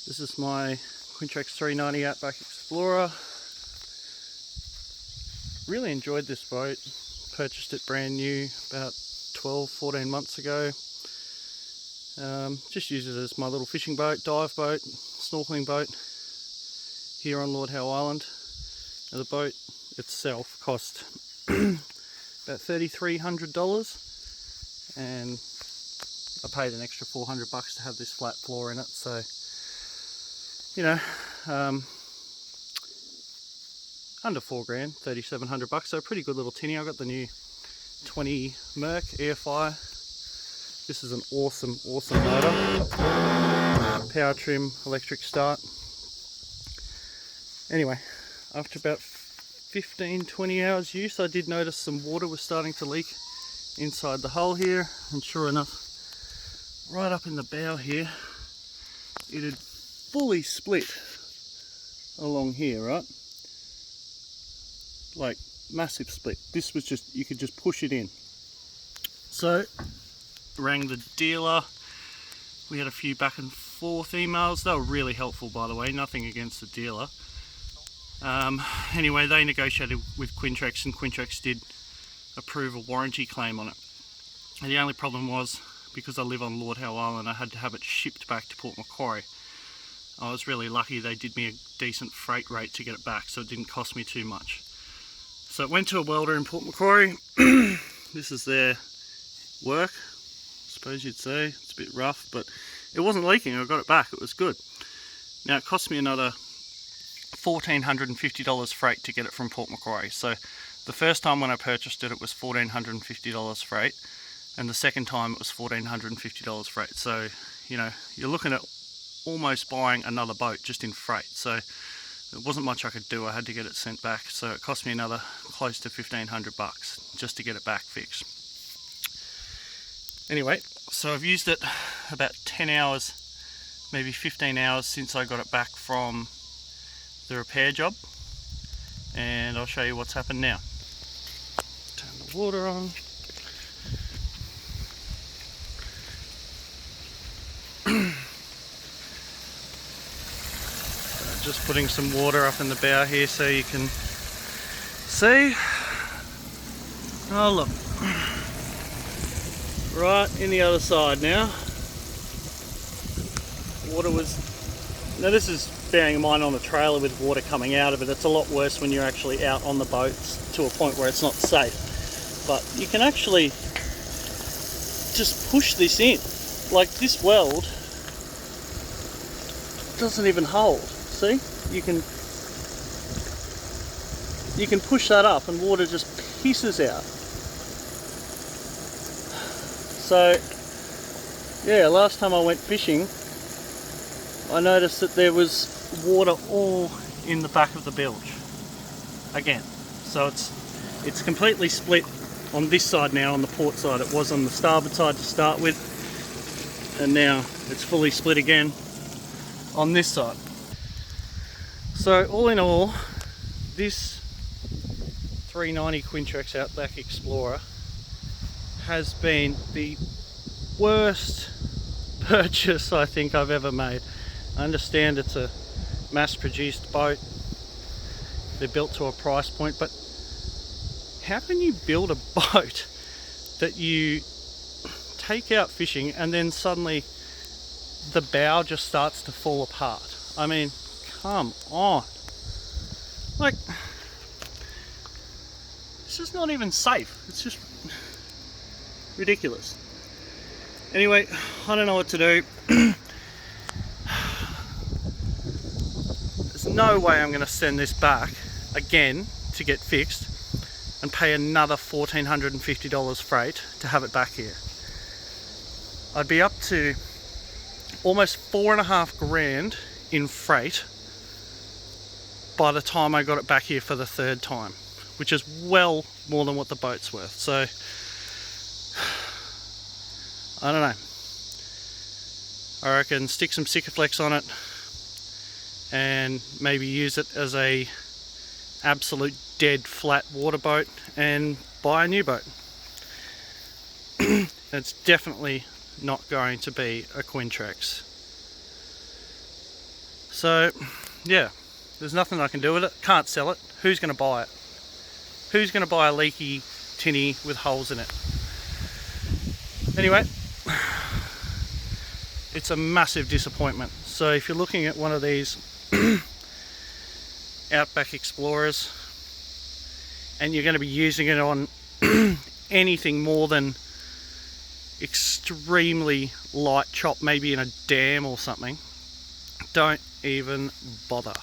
This is my Quintrex 390 Outback Explorer. Really enjoyed this boat. Purchased it brand new about 12-14 months ago. Just use it as my little fishing boat, dive boat, snorkeling boat here on Lord Howe Island. Now, the boat itself cost about $3,300 and I paid an extra $400 to have this flat floor in it, so you know, under $4,000, $3,700, so a pretty good little tinny. I got the new 20 Merc EFI. This is an awesome motor. Power trim, electric start. Anyway, after about 15-20 hours use, I did notice some water was starting to leak inside the hull here, and sure enough, right up in the bow here, it had fully split along here, right? Like massive split. This was just, you could just push it in. So rang the dealer. We had a few back and forth emails. They were really helpful, by the way, nothing against the dealer. Anyway, they negotiated with Quintrex, and Quintrex did approve a warranty claim on it. And the only problem was, because I live on Lord Howe Island, I had to have it shipped back to Port Macquarie. I was really lucky they did me a decent freight rate to get it back, so it didn't cost me too much. So it went to a welder in Port Macquarie. This is their work, I suppose you'd say. It's a bit rough, but it wasn't leaking. I got it back, it was good. Now it cost me another $1,450 freight to get it from Port Macquarie. So the first time when I purchased it, it was $1,450 freight, and the second time it was $1,450 freight. So, you know, you're looking at almost buying another boat just in freight. So there wasn't much I could do. I had to get it sent back, so it cost me another close to $1,500 just to get it back fixed. Anyway, so I've used it about 10 hours, maybe 15 hours since I got it back from the repair job, and I'll show you what's happened now. Turn the water on. Just putting some water up in the bow here so you can see. Oh look, right in the other side now. Water was, now this is bearing in mind on a trailer with water coming out of it. It's a lot worse when you're actually out on the boats to a point where it's not safe. But you can actually just push this in. Like this weld doesn't even hold. See, you can push that up and water just pisses out. So yeah, last time I went fishing, I noticed that there was water all in the back of the bilge again. So it's completely split on this side now, on the port side. It was on the starboard side to start with, and now it's fully split again on this side. So all in all, this 390 Quintrex Outback Explorer has been the worst purchase I think I've ever made. I understand it's a mass-produced boat. They're built to a price point, but how can you build a boat that you take out fishing and then suddenly the bow just starts to fall apart? I mean, come on. Like, it's just not even safe. It's just ridiculous. Anyway, I don't know what to do. There's no way I'm going to send this back again to get fixed and pay another $1,450 freight to have it back here. I'd be up to almost $4,500 in freight by the time I got it back here for the third time, which is well more than what the boat's worth. So I don't know. I reckon stick some Sikaflex on it and maybe use it as a absolute dead flat water boat and buy a new boat. It's definitely not going to be a Quintrex. So yeah, there's nothing I can do with it. Can't sell it. Who's going to buy it? Who's going to buy a leaky tinny with holes in it? Anyway, it's a massive disappointment. So if you're looking at one of these Outback Explorers and you're going to be using it on anything more than extremely light chop, maybe in a dam or something, don't even bother.